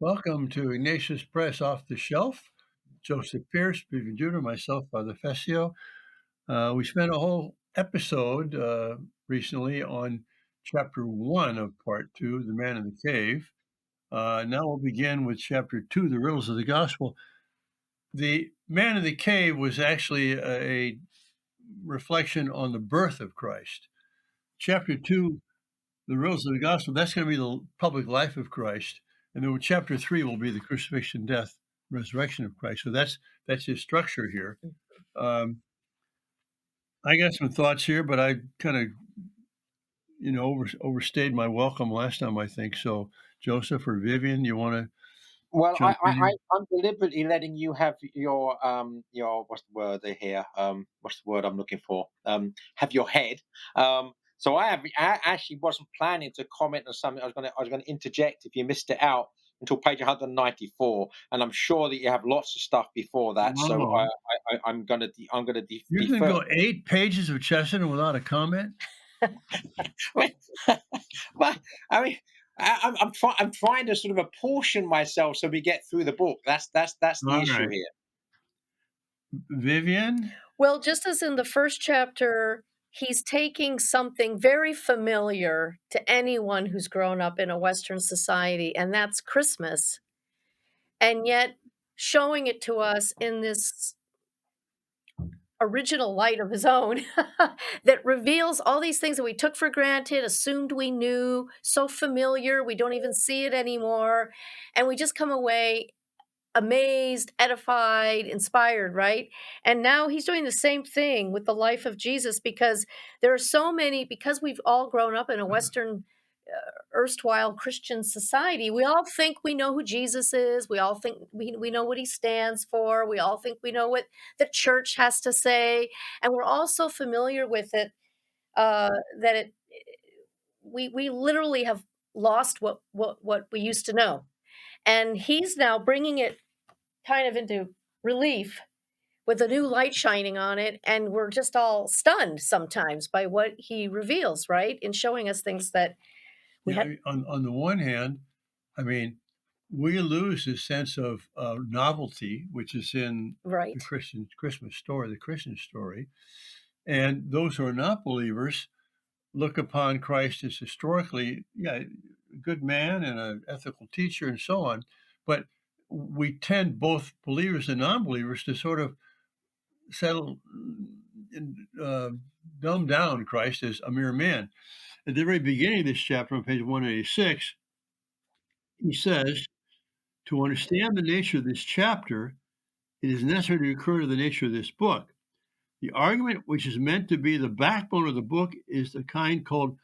Welcome to Ignatius Press Off the Shelf. Joseph Pearce, Vivian Dudro, myself, Father Fessio. We spent a whole episode recently on chapter 1 of part 2, The Man in the Cave. Now we'll begin with chapter 2, The Riddles of the Gospel. The Man in the Cave was actually a reflection on the birth of Christ. Chapter 2, The Riddles of the Gospel, that's going to be the public life of Christ. And then chapter 3 will be the crucifixion, death, resurrection of Christ. So that's his structure here. I got some thoughts here, but I kind of, overstayed my welcome last time, I think. So, Joseph or Vivian, you want to Well, jump in here? I'm deliberately letting you have your what's the word here? What's the word I'm looking for? Have your head. So I actually wasn't planning to comment on something. I was gonna interject if you missed it out until page 194, and I'm sure that you have lots of stuff before that. So Oh, I'm gonna you're going to defer. go 8 pages of Chesterton without a comment? Well, I mean, I'm trying to sort of apportion myself so we get through the book. That's the All issue right. here. Vivian? Well, just as in the first chapter, he's taking something very familiar to anyone who's grown up in a Western society, and that's Christmas, and yet showing it to us in this original light of his own that reveals all these things that we took for granted, assumed we knew, so familiar, we don't even see it anymore, and we just come away amazed, edified, inspired, right? And now he's doing the same thing with the life of Jesus because there are so many, because we've all grown up in a Western, erstwhile Christian society, we all think we know who Jesus is. We all think we know what he stands for. We all think we know what the church has to say. And we're all so familiar with it that we literally have lost what we used to know. And he's now bringing it kind of into relief with a new light shining on it, and we're just all stunned sometimes by what he reveals, right? In showing us things that we Yeah, had. on the one hand, I mean, we lose this sense of novelty, which is in the Right. Christian Christmas story, the Christian story. And those who are not believers look upon Christ as historically, yeah, a good man and an ethical teacher and so on. But we tend, both believers and non-believers, to sort of settle and dumb down Christ as a mere man. At the very beginning of this chapter, on page 186, he says, to understand the nature of this chapter, it is necessary to recur to the nature of this book. The argument which is meant to be the backbone of the book is the kind called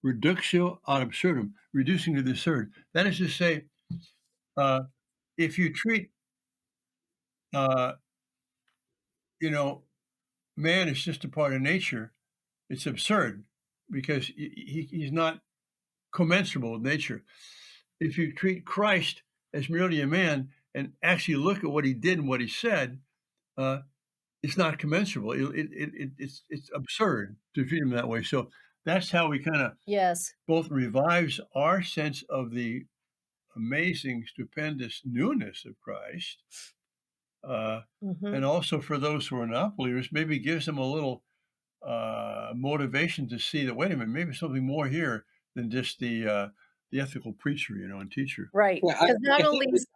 reductio ad absurdum, reducing to the absurd. That is to say, uh, if you treat, uh, you know, man as just a part of nature, it's absurd because he's not commensurable with nature. If you treat Christ as merely a man and actually look at what he did and what he said, uh, it's not commensurable. It's absurd to treat him that way. So that's how we kind of Yes. both revives our sense of the amazing, stupendous newness of Christ, Hmm. and also for those who are not believers, maybe gives them a little motivation to see that, wait a minute, maybe something more here than just the ethical preacher, and teacher. Right. Yeah, Because not I think only we is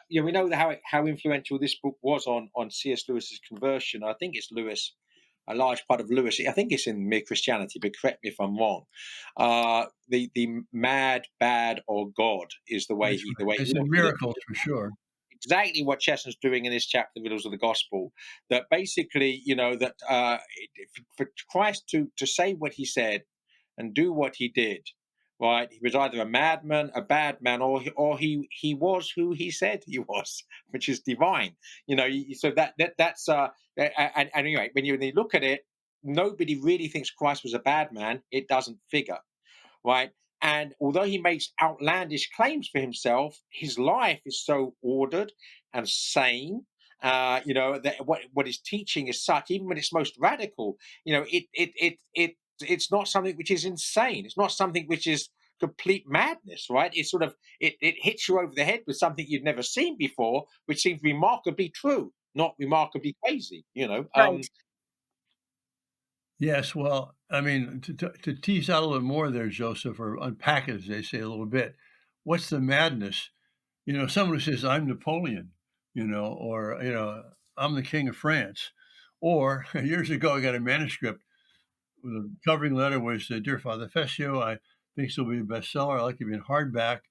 we know how influential this book was on C.S. Lewis's conversion. I think it's Lewis, a large part of Lewis. I think it's in Mere Christianity, but correct me if I'm wrong. The mad, bad, or God is the way That's he right. It's in looks at it. miracles for sure. Exactly what Chesterton's doing in this chapter, Riddles of the Gospel. That basically, that for Christ to say what he said and do what he did, right? He was either a madman, a bad man, or he was who he said he was, which is divine. So and anyway, when you look at it, nobody really thinks Christ was a bad man. It doesn't figure, right? And although he makes outlandish claims for himself, his life is so ordered and sane. That what his teaching is such, even when it's most radical, it's not something which is insane. It's not something which is complete madness, right? It's sort of it hits you over the head with something you've never seen before, which seems remarkably true, not remarkably crazy. Right. Yes, well, I mean, to tease out a little more there, Joseph, or unpack it, as they say, a little bit. What's the madness? Someone who says, "I'm Napoleon," or "I'm the King of France," or years ago, I got a manuscript with a covering letter was, "Dear Father Fessio, I think this will be a bestseller. I'd like it to be in hardback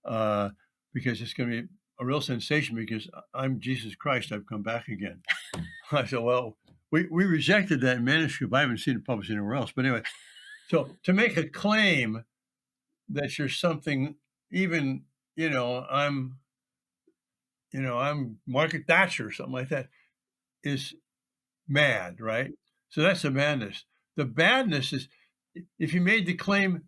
uh, because it's going to be a real sensation because I'm Jesus Christ. I've come back again." I said, "Well, we rejected that manuscript. I haven't seen it published anywhere else. But anyway, so to make a claim that you're something, even, I'm Margaret Thatcher or something like that, is mad, right? So that's the madness. The badness is if you made the claim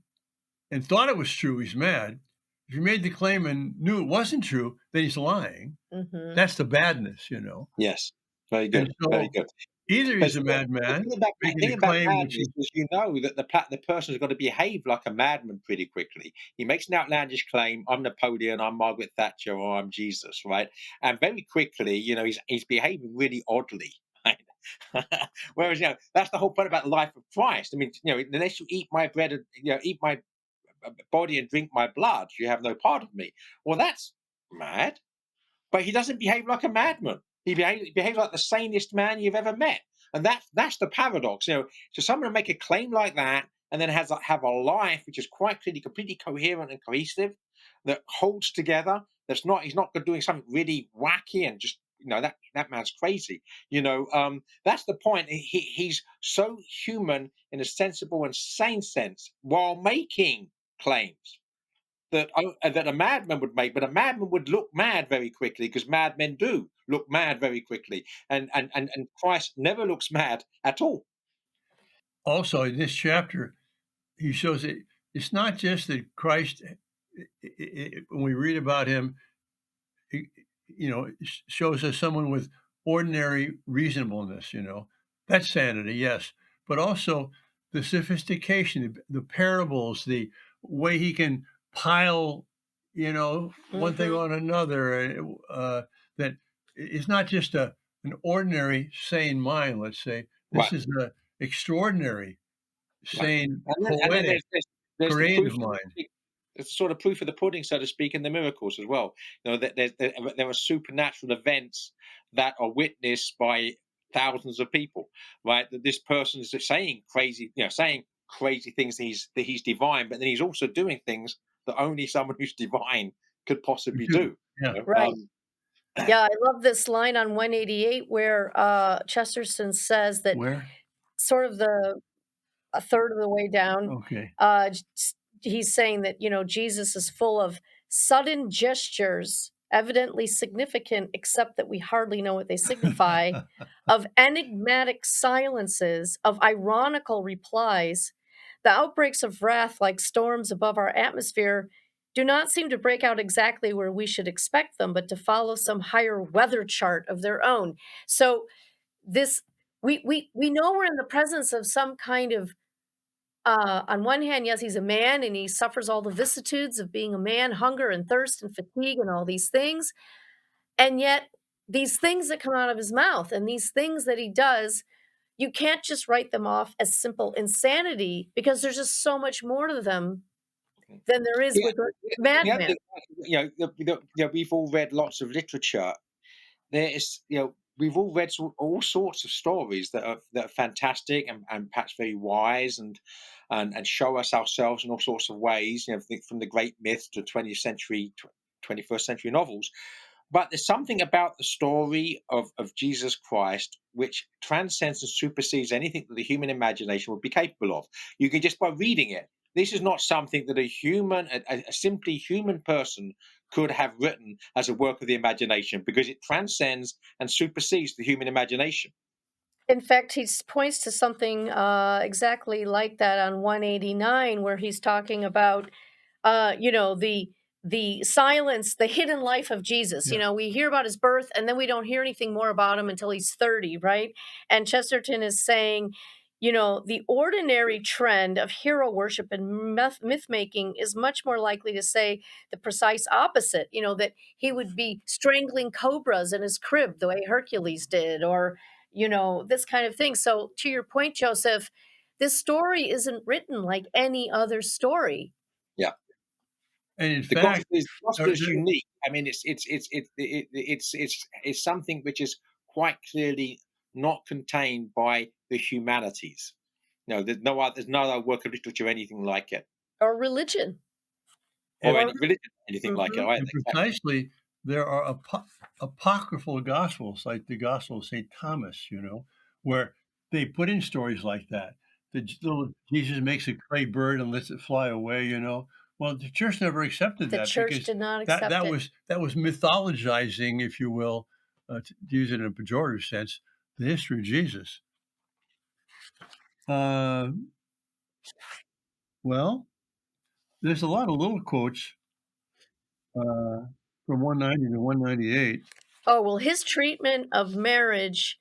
and thought it was true, he's mad. If you made the claim and knew it wasn't true, then he's lying. Mhm. That's the badness. Yes, very And good, very so good. either he's Because a the madman making thing a about claim which madness is is that the person's got to behave like a madman pretty quickly. He makes an outlandish claim, "I'm Napoleon, I'm Margaret Thatcher, or I'm Jesus," right? And very quickly, he's behaving really oddly. Right? Whereas, that's the whole point about the life of Christ. I mean, unless you eat my bread and eat my body and drink my blood, you have no part of me. Well, that's mad. But he doesn't behave like a madman. He behaves like the sanest man you've ever met, and that's the paradox. So someone to make a claim like that, and then have a life which is quite clearly completely coherent and cohesive, that holds together. He's not doing something really wacky and just that man's crazy. That's the point. He's so human in a sensible and sane sense while making claims that a madman would make, but a madman would look mad very quickly because madmen do look mad very quickly, and Christ never looks mad at all. also in this chapter, he shows that it's not just that Christ, when we read about him, he, shows us someone with ordinary reasonableness. That's sanity, yes, but also the sophistication, the parables, the way he can pile, one thing Mhm. on another. That it's not just an ordinary sane mind. Let's say this Right, is an extraordinary, right. sane, And then poetic, there's the creative proof. mind. It's sort of proof of the pudding, so to speak, in the miracles as well. That there are supernatural events that are witnessed by thousands of people, right? That this person is saying crazy things. That he's divine, but then he's also doing things that only someone who's divine could We possibly do, do. yeah. Right. Yeah, I love this line on 188 where, Chesterton says that Where? sort of a third of the way down, Okay. j s he's saying that, Jesus is full of sudden gestures, evidently significant, except that we hardly know what they signify, of enigmatic silences, of ironical replies. The outbreaks of wrath, like storms above our atmosphere, do not seem to break out exactly where we should expect them, but to follow some higher weather chart of their own. So this we know we're in the presence of some kind of on one hand, yes, he's a man and he suffers all the vicissitudes of being a man, hunger and thirst and fatigue and all these things. And yet, these things that come out of his mouth and these things that he does, you can't just write them off as simple insanity because there's just so much more to them than there is Yeah, with a the other madman. thing, we've all read lots of literature. We've all read all sorts of stories that are fantastic and perhaps very wise and show us ourselves in all sorts of ways. From the great myths to 20th century, 21st century novels. But there's something about the story of Jesus Christ which transcends and supersedes anything that the human imagination would be capable of. You can just by reading it. This is not something that a simply human person could have written as a work of the imagination because it transcends and supersedes the human imagination. In fact, points to something exactly like that on 189, where he's talking about, the silence, the hidden life of Jesus. Yeah. We hear about his birth, and then we don't hear anything more about him until he's 30, right? And Chesterton is saying, the ordinary trend of hero worship and myth making is much more likely to say the precise opposite, that he would be strangling cobras in his crib the way Hercules did, or, this kind of thing. So, to your point, Joseph, this story isn't written like any other story. Yeah. And in The fact, gospel there, is unique. I mean, it's something which is quite clearly not contained by the humanities. No, there's no other work of literature anything like it, Or religion. or and, Or any religion anything like it Mhm. either. and Exactly. precisely, there are apocryphal gospels, like the Gospel of St. Thomas, where they put in stories like that. The little Jesus makes a clay bird and lets it fly away. Well, the church never accepted The that church because did not that accept that it. was that was mythologizing, if you will, to use it in a pejorative sense, the history of Jesus. Uh, well, there's a lot of little quotes uh, from 190 to 198. Oh, well, his treatment of marriage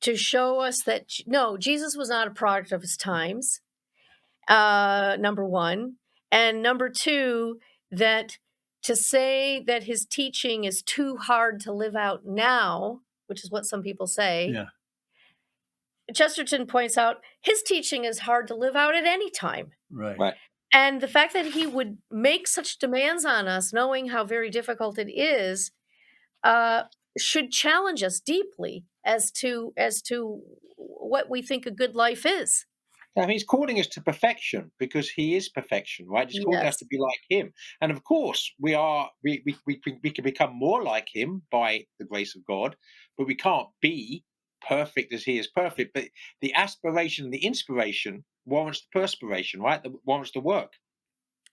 to show us that no, Jesus was not a product of his times. Number one, and number two, that to say that his teaching is too hard to live out now, which is what some people say. Yeah, Chesterton points out his teaching is hard to live out at any time. right. Right. And the fact that he would make such demands on us, knowing how very difficult it is, uh, should challenge us deeply as to what we think a good life is. I mean, he's calling us to perfection because he is perfection, right? He's calling us Yes. to be like him, and of course, we can become more like him by the grace of God, but we can't be perfect as he is perfect. But the aspiration and the inspiration warrants the perspiration, right? Warrants the work.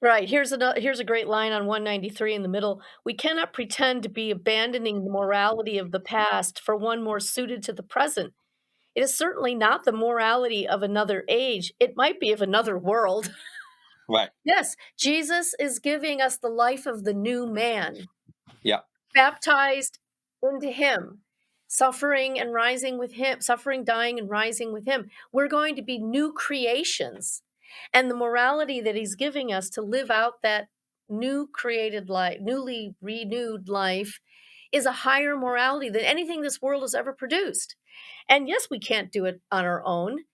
Right. Here's a great line on 193 in the middle. We cannot pretend to be abandoning the morality of the past for one more suited to the present. It is certainly not the morality of another age. It might be of another world. Right. Yes, Jesus is giving us the life of the new man, Yeah. baptized into him, suffering and rising with him, suffering, dying, and rising with him. We're going to be new creations. And the morality that he's giving us to live out that new created life, newly renewed life, is a higher morality than anything this world has ever produced. And yes, we can't do it on our own.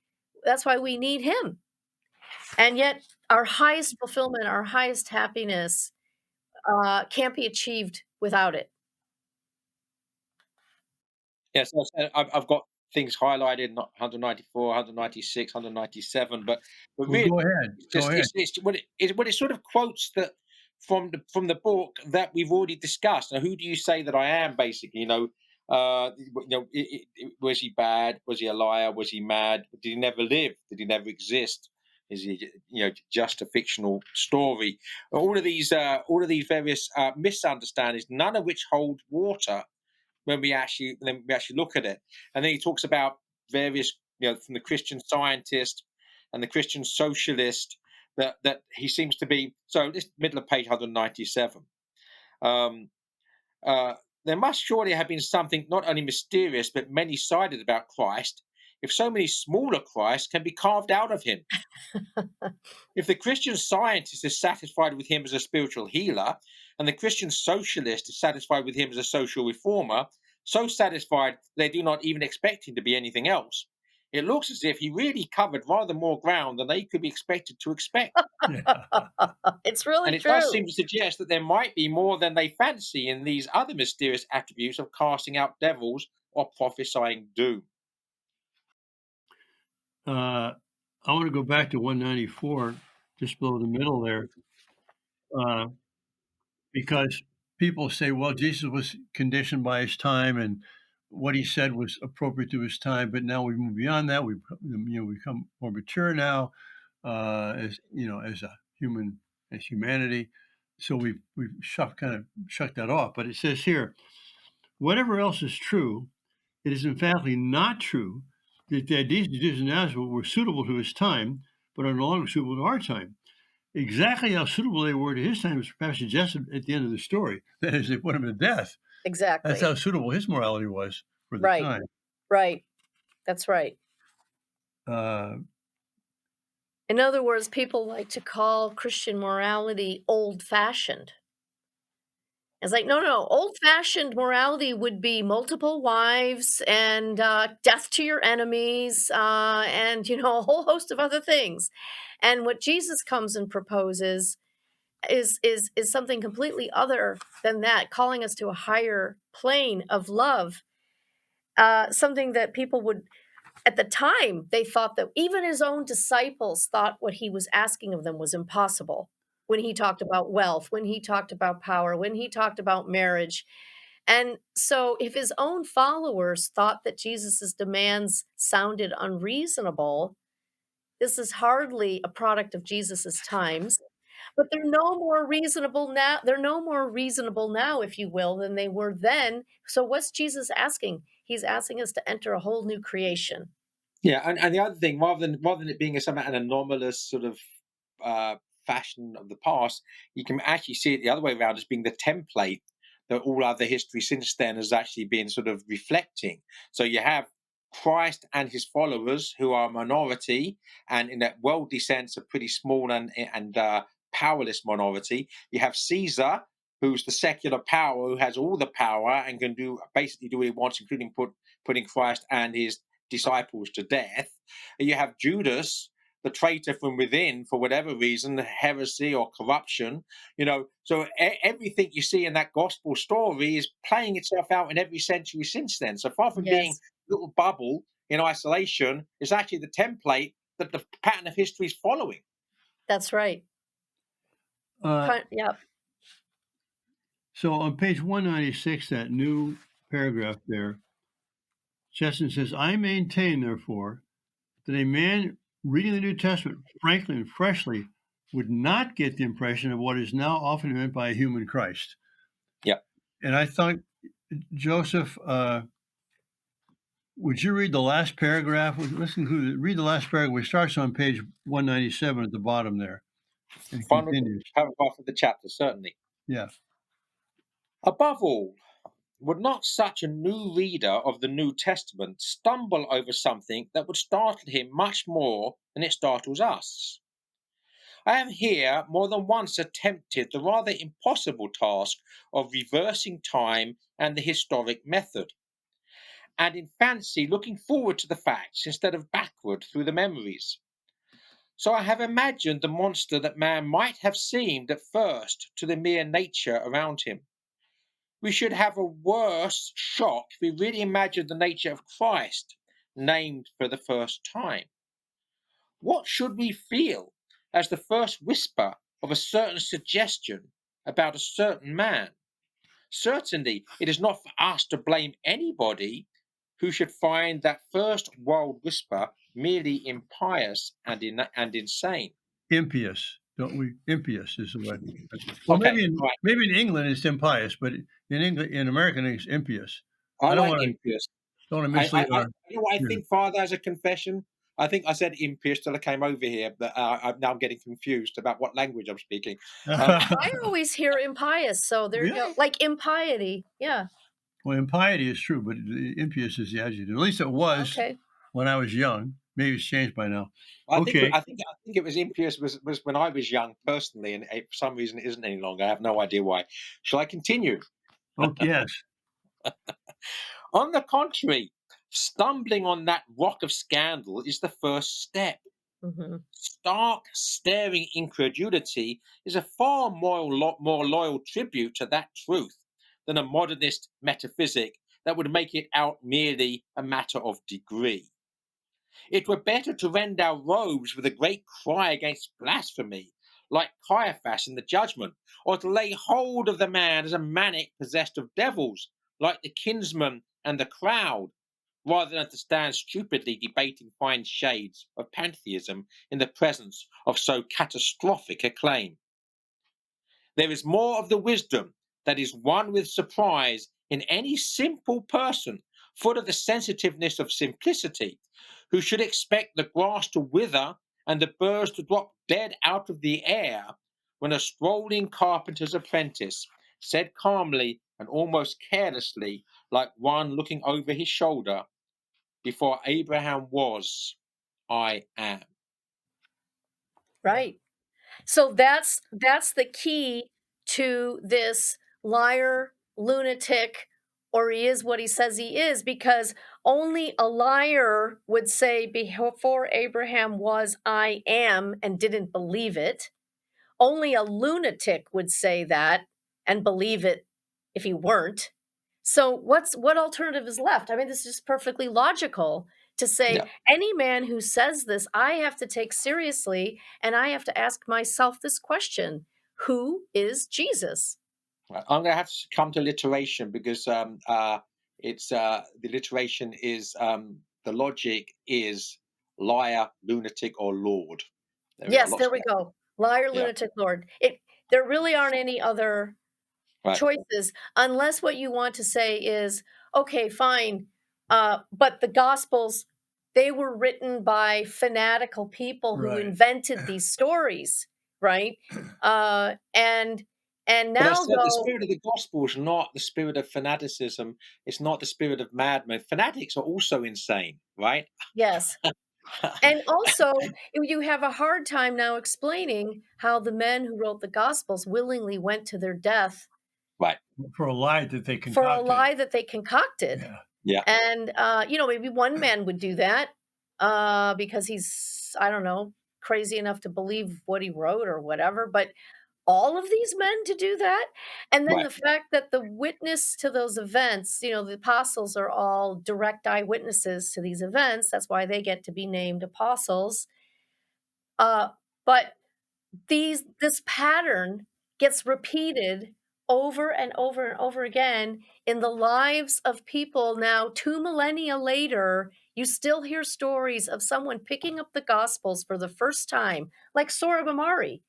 That's why we need him. And yet, our highest fulfillment, our highest happiness can't be achieved without it. Yes, I've got things highlighted, not 194, 196, 197, but Well, really, go ahead. it's Go just ahead. it's what it sort of quotes that from the book that we've already discussed. Now, who do you say that I am? Basically, was he bad? Was he a liar? Was he mad? Did he never live? Did he never exist? Is he, just a fictional story? All of these various misunderstandings, none of which hold water when we actually look at it. And then he talks about various, from the Christian scientist and the Christian socialist that he seems to be. So this middle of page 197. Um, uh, there must surely have been something not only mysterious but many-sided about Christ, if so many smaller Christs can be carved out of him. If the Christian scientist is satisfied with him as a spiritual healer, and the Christian socialist is satisfied with him as a social reformer, so satisfied they do not even expect him to be anything else, it looks as if he really covered rather more ground than they could be expected to expect. Yeah. It's And really it does true. seem to suggest that there might be more than they fancy in these other mysterious attributes of casting out devils or prophesying doom. I want to go back to 194, just below the middle there, uh, because people say, well, Jesus was conditioned by his time and what he said was appropriate to his time, but now we've moved beyond that. We become more mature now, as a human, as humanity. So we've kind of shut that off. But it says here, whatever else is true, it is emphatically not true that the ideas of Jesus of Nazareth were suitable to his time, but are no longer suitable to our time. Exactly how suitable they were to his time is perhaps suggested at the end of the story. That is, they put him to death. That's Exactly. how suitable his morality was for the Right. time. Right. That's right. Uh, In other words, people like to call Christian morality old-fashioned. It's like, no, no, old-fashioned morality would be multiple wives and, death to your enemies, and, a whole host of other things. And what Jesus comes and proposes is something completely other than that, calling us to a higher plane of love, something that people would at the time, they thought that even his own disciples thought what he was asking of them was impossible. When he talked about wealth, when he talked about power, when he talked about marriage. And so, if his own followers thought that Jesus's demands sounded unreasonable, this is hardly a product of Jesus's times. But they're no more reasonable now. They're no more reasonable now, if you will, than they were then. So, what's Jesus asking? He's asking us to enter a whole new creation. Yeah, and the other thing, rather than it being a somewhat an anomalous sort of uh, fashion of the past, you can actually see it the other way around as being the template that all other history since then has actually been sort of reflecting. So you have Christ and his followers, who are a minority, and in that worldly sense, a pretty small and powerless minority. You have Caesar, who's the secular power, who has all the power and can do basically do what he wants, including putting Christ and his disciples to death. And you have Judas, the traitor from within, for whatever reason, heresy or corruption. So everything you see in that gospel story is playing itself out in every century since then. So far from being Yes, a little bubble in isolation, it's actually the template that the pattern of history is following. that's right. uh, Yep. so on page 196, that new paragraph there, Chesterton says, I maintain, therefore, that a man reading the New Testament frankly and freshly would not get the impression of what is now often meant by a human Christ. Yeah. And I thought, Joseph, would you read the last paragraph? Read the last paragraph. It starts on page 197 at the bottom there and Final continues. paragraph of the chapter, certainly. Yeah. Above all, would not such a new reader of the New Testament stumble over something that would startle him much more than it startles us? I have here more than once attempted the rather impossible task of reversing time and the historic method, and in fancy looking forward to the facts instead of backward through the memories. So I have imagined the monster that man might have seemed at first to the mere nature around him. We should have a worse shock if we really imagined the nature of Christ named for the first time. What should we feel as the first whisper of a certain suggestion about a certain man? Certainly, it is not for us to blame anybody who should find that first wild whisper merely impious and insane. Impious, don't we? Impious is the word. Well, Okay, maybe right. in England it's impious, but in England, in American, it's impious. I I like impious. don't want to I mislead our. you know what I Yeah. think, Father, as a confession? I think I said impious till I came over here, but now I'm getting confused about what language I'm speaking. Um, I always hear impious, so there you go. Really? Like impiety. Yeah. Well, impiety is true, but impious is the adjective. At least it was Okay. when I was young. Maybe it's changed by now. I think Okay. I think it was impious was when I was young personally, and for some reason it isn't any longer. I have no idea why. Shall I continue? Okay. Yes. On the contrary, stumbling on that rock of scandal is the first step. Mhm. Stark, staring incredulity is a far more loyal tribute to that truth than a modernist metaphysic that would make it out merely a matter of degree. It were better to rend our robes with a great cry against blasphemy, like Caiaphas in the judgment, or to lay hold of the man as a maniac possessed of devils, like the kinsman and the crowd, rather than to stand stupidly debating fine shades of pantheism in the presence of so catastrophic a claim. There is more of the wisdom that is won with surprise in any simple person, full of the sensitiveness of simplicity, who should expect the grass to wither and the birds to drop dead out of the air, when a strolling carpenter's apprentice said calmly and almost carelessly, like one looking over his shoulder, before Abraham was, I am. Right. So that's the key to this liar, lunatic, or he is what he says he is, because only a liar would say before Abraham was I am and didn't believe it. Only a lunatic would say that and believe it if he weren't. So what alternative is left? I mean, this is perfectly logical to Yeah. say any man who says this, I have to take seriously, and I have to ask myself this question: who is Jesus? Right. I'm going to have to come to alliteration because it's the alliteration is the logic is liar, lunatic, or lord. There we are. Yes, Lots there of we that. go. Liar, Yeah. lunatic, Lord. It There really aren't any other Right. choices, unless what you want to say is, okay, fine, but the gospels, they were written by fanatical people who Right. invented these stories, right? And But I now said the though, spirit of the gospel is not the spirit of fanaticism. It's not the spirit of madmen. Fanatics are also insane, right? yes, and also you have a hard time now explaining how the men who wrote the gospels willingly went to their death Right. For a lie that they for a concocted. lie that they concocted. Yeah. Yeah. And, maybe one man would do that, because he's, I don't know, crazy enough to believe what he wrote or whatever, but all of these men to do that? And then Right. the fact that the witness to those events, the apostles are all direct eyewitnesses to these events. That's why they get to be named apostles. But this pattern gets repeated over and over and over again in the lives of people. Now 2 millennia later, you still hear stories of someone picking up the gospels for the first time, like Sohrab Ahmari,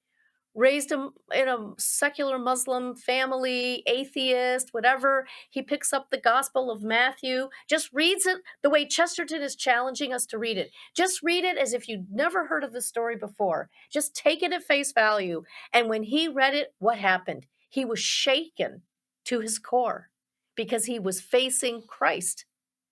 raised him in a secular Muslim family, atheist, whatever. He picks up the Gospel of Matthew, just reads it the way Chesterton is challenging us to read it. Just read it as if you'd never heard of the story before. Just take it at face value. And when he read it, what happened? He was shaken to his core because he was facing Christ.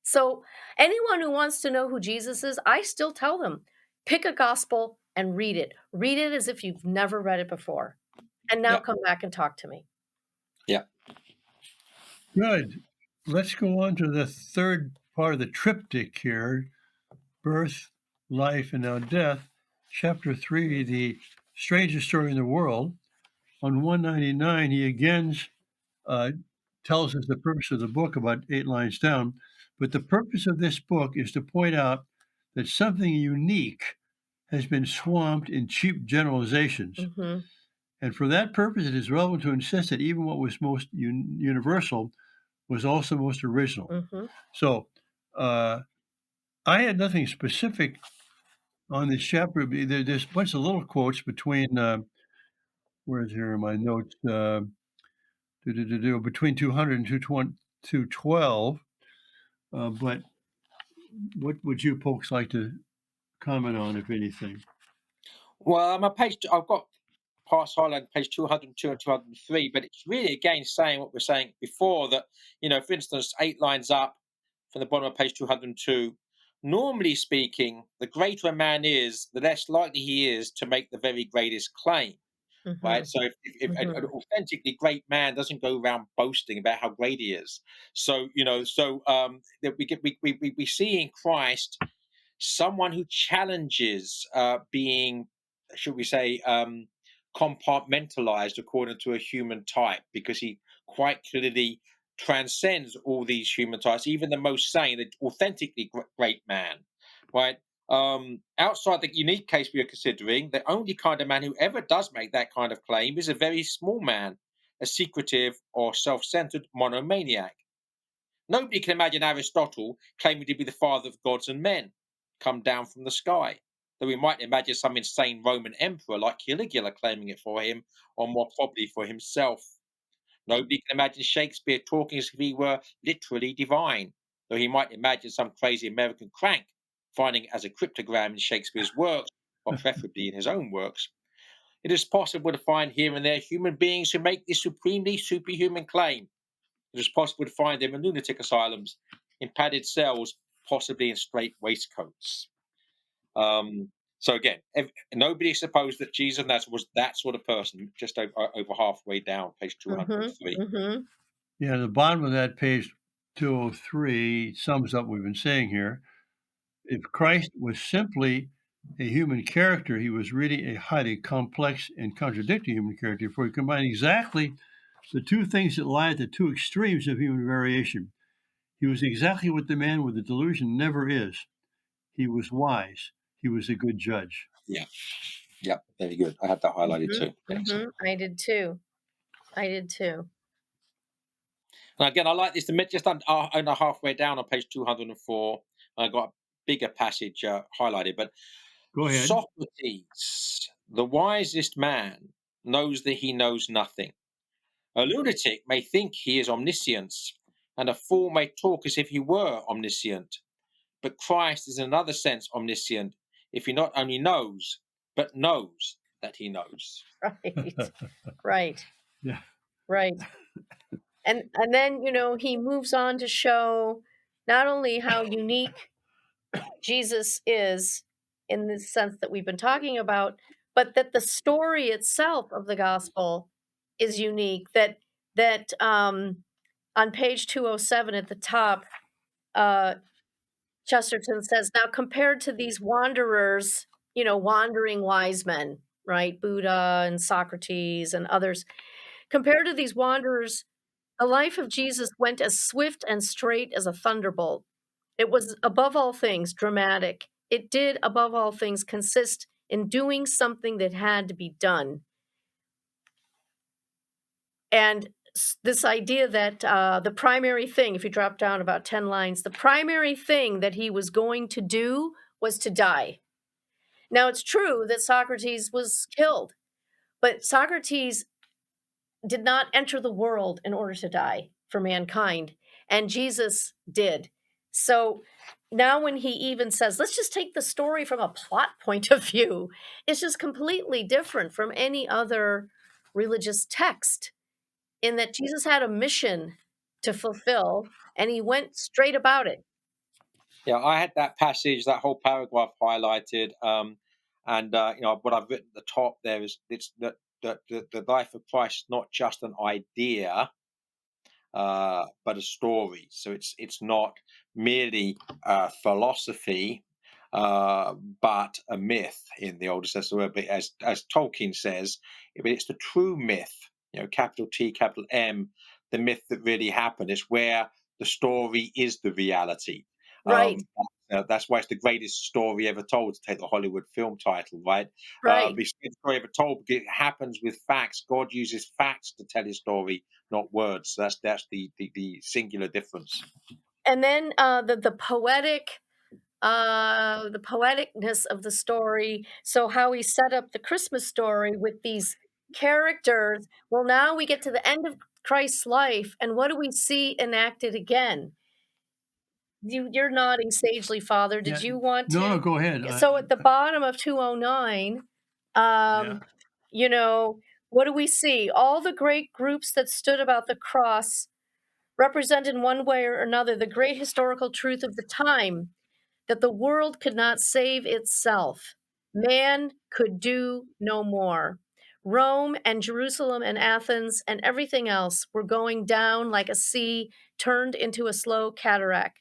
So, anyone who wants to know who Jesus is, I still tell them, pick a gospel and read it. Read it as if you've never read it before. And now Yeah. come back and talk to me. Yeah. Good. Let's go on to the third part of the triptych here: birth, life, and now death. Chapter 3, the strangest story in the world. On 199, he again uh, tells us the purpose of the book, about 8 lines down. But the purpose of this book is to point out that something unique has been swamped in cheap generalizations. Mhm, And for that purpose, it is relevant to insist that even what was most universal was also most original. mhm, So uh, I had nothing specific on this chapter. There's a bunch of little quotes between, where's here in my notes, between 200 and 212. But what would you folks like to comment on, if anything? Well, I'm a page. I've got past highlight page 202 and 203, but it's really again saying what we're saying before, that, for instance, 8 lines up from the bottom of page 202. Normally speaking, the greater a man is, the less likely he is to make the very greatest claim. Right. mhm, So if an mhm, authentically great man doesn't go around boasting about how great he is. So, that we see in Christ someone who challenges being, should we say, compartmentalized according to a human type, because he quite clearly transcends all these human types, even the most sane, the authentically great man, right? Outside the unique case we are considering, the only kind of man who ever does make that kind of claim is a very small man, a secretive or self centered monomaniac. Nobody can imagine Aristotle claiming to be the father of gods and men, come down from the sky. Though we might imagine some insane Roman emperor like Caligula claiming it for him, or more probably for himself. Nobody can imagine Shakespeare talking as if he were literally divine, though he might imagine some crazy American crank finding it as a cryptogram in Shakespeare's works, or preferably in his own works. It is possible to find here and there human beings who make this supremely superhuman claim. It is possible to find them in lunatic asylums, in padded cells, possibly in straight waistcoats. So again, nobody supposed that Jesus of Nazareth was that sort of person. Just over halfway down, page Mhm, 203. mhm. Yeah, the bottom of that page 203 sums up what we've been saying here. If Christ was simply a human character, he was really a highly complex and contradictory human character, for he combined exactly the two things that lie at the two extremes of human variation. He was exactly what the man with the delusion never is. He was wise. He was a good judge. Yeah, yeah, very good. I had that highlighted Mhm, too. Excellent. mhm. I did too. I did too. And again, I like this. Just under halfway down on page 204, I got a bigger passage highlighted. But Go ahead. Socrates, the wisest man, knows that he knows nothing. A lunatic may think he is omniscient, and a fool may talk as if he were omniscient. But Christ is in another sense omniscient, if he not only knows, but knows that he knows. Right. Right. Yeah. Right. And then, he moves on to show not only how unique Jesus is in the sense that we've been talking about, but that the story itself of the gospel is unique. That on page 207 at the top, uh, Chesterton says, now compared to these wanderers, wandering wise men, right? Buddha and Socrates and others. Compared to these wanderers, the life of Jesus went as swift and straight as a thunderbolt. It was, above all things, dramatic. It did, above all things, consist in doing something that had to be done. And this idea that the primary thing, if you drop down about 10 lines, the primary thing that he was going to do was to die. Now, it's true that Socrates was killed, but Socrates did not enter the world in order to die for mankind, and Jesus did. So now, when he even says, let's just take the story from a plot point of view, it's just completely different from any other religious text, in that Jesus had a mission to fulfill and he went straight about it. Yeah, I had that passage, that whole paragraph highlighted, and what I've written at the top there is it's that the life of Christ is not just an idea, but a story. So it's not merely philosophy, but a myth in the Old Testament. But as Tolkien says, it's the true myth. Capital T, capital M, the myth that really happened. It's where the story is the reality. Right, That's why it's the greatest story ever told, to take the Hollywood film title, right? right. It's the story ever told because it happens with facts. God uses facts to tell his story, not words. So that's the singular difference. And then the poeticness of the story. So how he set up the Christmas story with these characters. Well, now we get to the end of Christ's life, and what do we see enacted again? You're nodding sagely, Father. Yeah. Did you want No, no, to? go ahead. So at the bottom of 209, Yeah. um, you know, what do we see? All the great groups that stood about the cross represent in one way or another the great historical truth of the time, that the world could not save itself. Man could do no more. Rome and Jerusalem and Athens and everything else were going down like a sea turned into a slow cataract.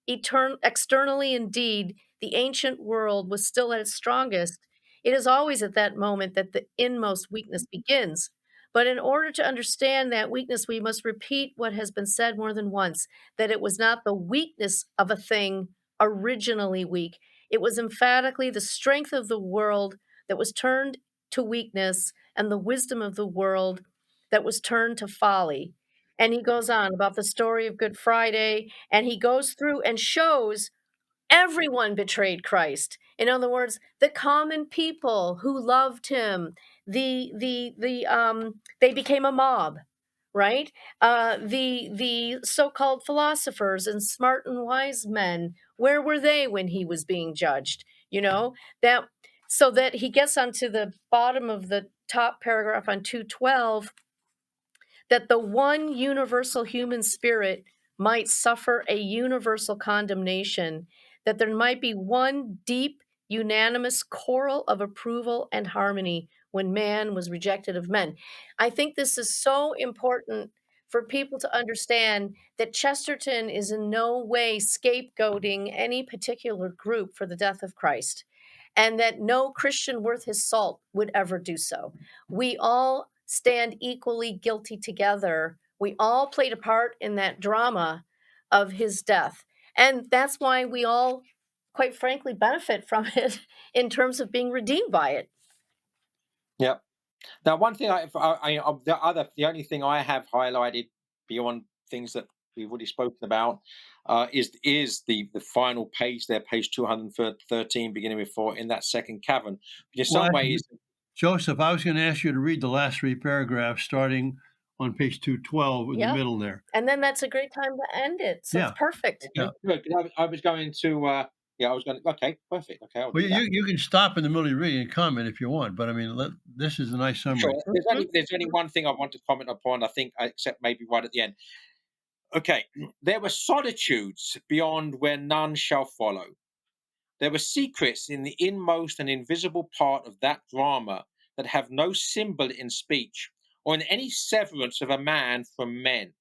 Externally, indeed, the ancient world was still at its strongest. It is always at that moment that the inmost weakness begins. But in order to understand that weakness, we must repeat what has been said more than once, that it was not the weakness of a thing originally weak. It was emphatically the strength of the world that was turned to weakness, and the wisdom of the world that was turned to folly. And he goes on about the story of Good Friday, and he goes through and shows everyone betrayed Christ. In other words, the common people who loved him, they became a mob, right? The so-called philosophers and smart and wise men, where were they when he was being judged? That, so that he gets onto the bottom of the top paragraph on 212, that the one universal human spirit might suffer a universal condemnation, that there might be one deep unanimous choral of approval and harmony when man was rejected of men. I think this is so important for people to understand that Chesterton is in no way scapegoating any particular group for the death of Christ, and that no Christian worth his salt would ever do so. We all stand equally guilty together. We all played a part in that drama of his death. And that's why we all, quite frankly, benefit from it in terms of being redeemed by it. Yeah. Now, one thing the only thing I have highlighted beyond things that we've already spoken about is the final page there, page 213, beginning with 4, in that second cavern. Which in Well, some ways, Joseph, I was going to ask you to read the last 3 paragraphs starting on page 212 in the Yep. middle there. And then that's a great time to end it. So it's Yeah. perfect. Yeah. okay, good. 'Cause I was going to, yeah, I was going to, okay, perfect. Okay, I'll Well, do that. you can stop in the middle of your reading and comment if you want, but I mean, this is a nice Sure. summary. Mhm. There's only one thing I want to comment upon, I think, except maybe right at the end. Okay, there were solitudes beyond where none shall follow. There were secrets in the inmost and invisible part of that drama that have no symbol in speech or in any severance of a man from men.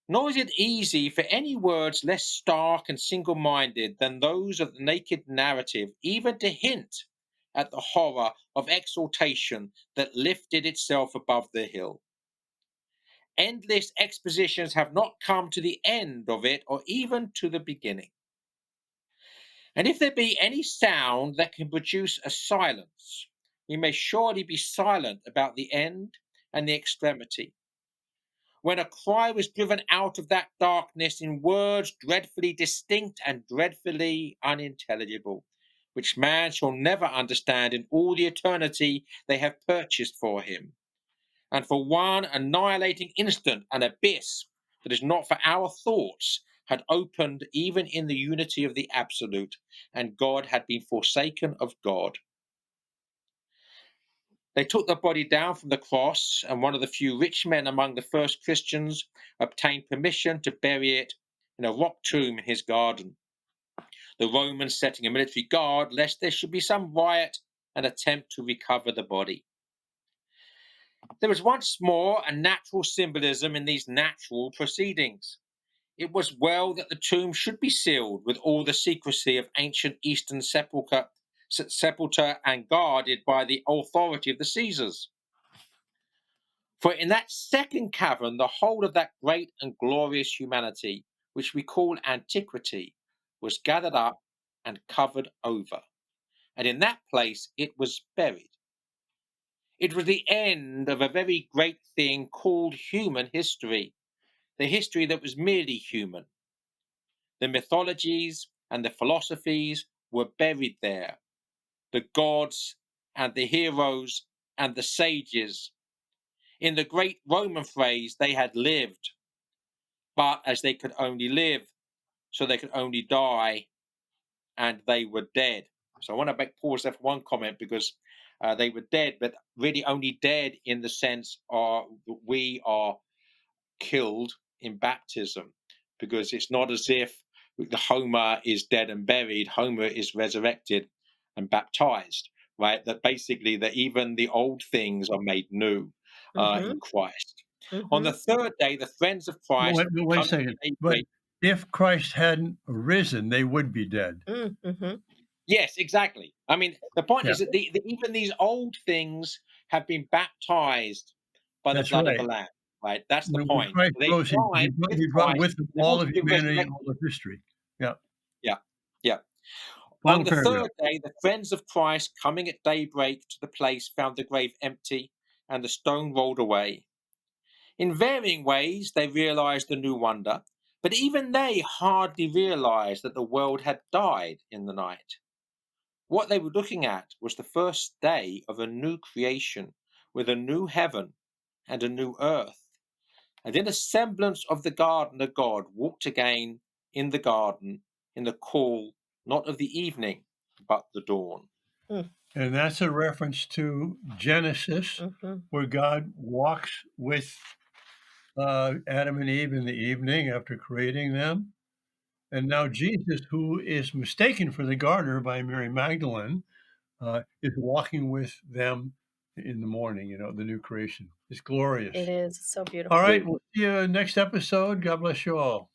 Nor is it easy for any words less stark and single minded than those of the naked narrative even to hint at the horror of exaltation that lifted itself above the hill. Endless expositions have not come to the end of it or even to the beginning. And if there be any sound that can produce a silence, we may surely be silent about the end and the extremity. When a cry was driven out of that darkness in words dreadfully distinct and dreadfully unintelligible, which man shall never understand in all the eternity they have purchased for him, and for one annihilating instant an abyss that is not for our thoughts had opened even in the unity of the absolute, and God had been forsaken of God. They took the body down from the cross, and one of the few rich men among the first Christians obtained permission to bury it in a rock tomb in his garden, the Romans setting a military guard lest there should be some riot and attempt to recover the body. There was once more a natural symbolism in these natural proceedings. It was well that the tomb should be sealed with all the secrecy of ancient Eastern sepulchre and guarded by the authority of the Caesars. For in that second cavern, the whole of that great and glorious humanity, which we call antiquity, was gathered up and covered over. And in that place it was buried. It was the end of a very great thing called human history, the history that was merely human. The mythologies and the philosophies were buried there, the gods and the heroes and the sages. In the great Roman phrase, they had lived, but as they could only live, so they could only die, and they were dead. So I want to pause there for one comment because they were dead, but really only dead in the sense of we are killed in baptism, because it's not as if Homer is dead and buried. Homer is resurrected and baptized, right? That basically that even the old things are made new in Mhm. Christ. On the Mhm. third day, the friends of Christ Wait a come second. to But daybreak. if Christ hadn't risen, they would be dead. Mhm. Yes, exactly. I mean, the point Yeah, is that even these old things have been baptized by the that's blood of the right. Lamb, right? That's the When point. Christ They rose, died with he brought Christ, with him and they've all also of been humanity and all resurrected. of history. Yeah. Yeah, yeah. On Final the paragraph. third day, the friends of Christ, coming at daybreak to the place, found the grave empty and the stone rolled away. In varying ways, they realized the new wonder, but even they hardly realized that the world had died in the night. What they were looking at was the first day of a new creation with a new heaven and a new earth. And in a semblance of the garden of God walked again in the garden in the cool, not of the evening, but the dawn. Mm. And that's a reference to Genesis, Mhm. where God walks with Adam and Eve in the evening after creating them. And now Jesus, who is mistaken for the gardener by Mary Magdalene, is walking with them in the morning, the new creation. It's It glorious. is so All beautiful. right, we'll see you next episode. God bless you all.